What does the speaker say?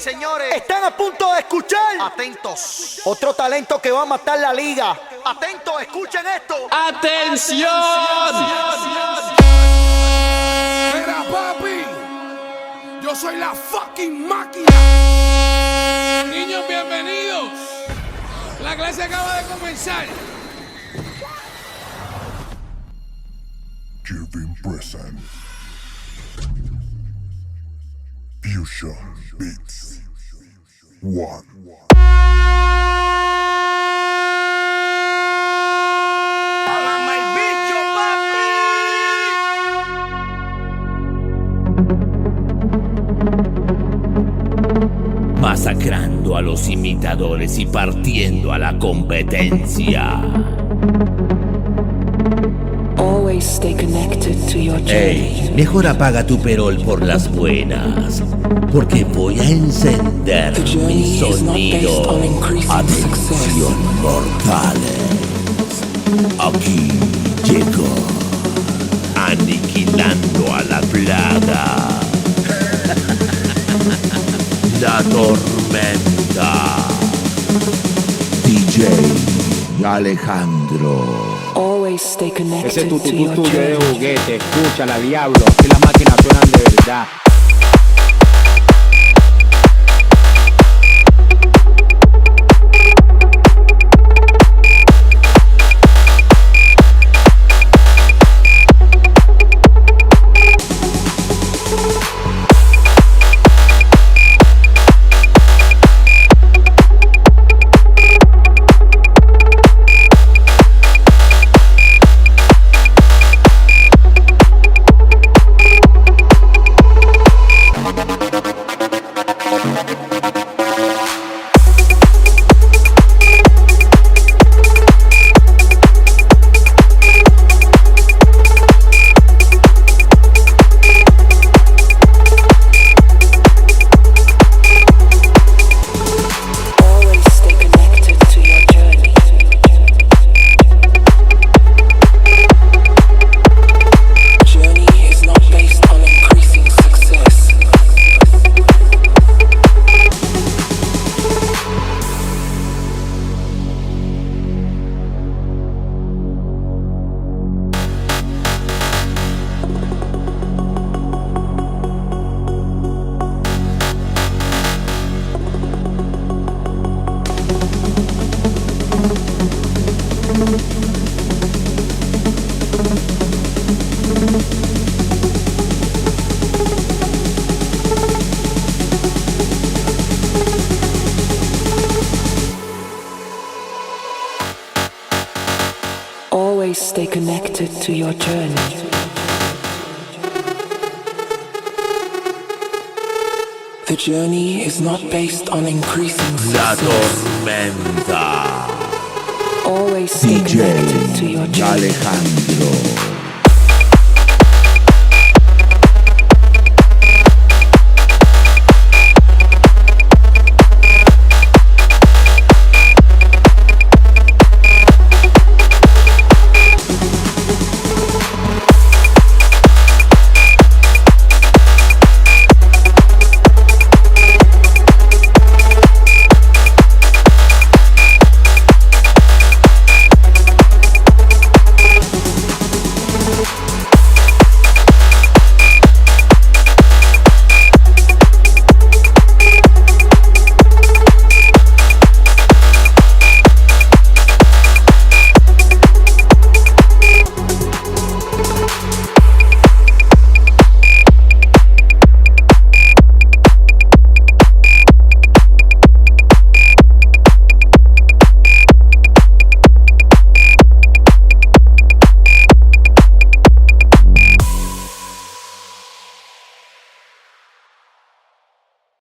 señores, están a punto de escuchar. Atentos. Otro talento que va a matar la liga. Atentos, escuchen esto. ¡Atención! Mira, papi, yo soy la fucking máquina. Niños, bienvenidos. La clase acaba de comenzar. Giving present. Fusion Beats 1. Masacrando a los imitadores y partiendo a la competencia. Always stay connected to your journey. Ey, mejor apaga tu perol por las buenas, porque voy a encender mi sonido. Atención, mortales. Aquí llegó, aniquilando a la plaga. La tormenta. DJ Alejandro. Always stay Ese connected to your tuyo de journey. juguete, escúchala, diablo, aquí las máquinas suenan de verdad. Always stay connected to your journey. Journey is not based on increasing success. Always stay connected to your journey. The journey is not based on increasing La success. tormenta. Always stay DJ connected to your journey. Alejandro.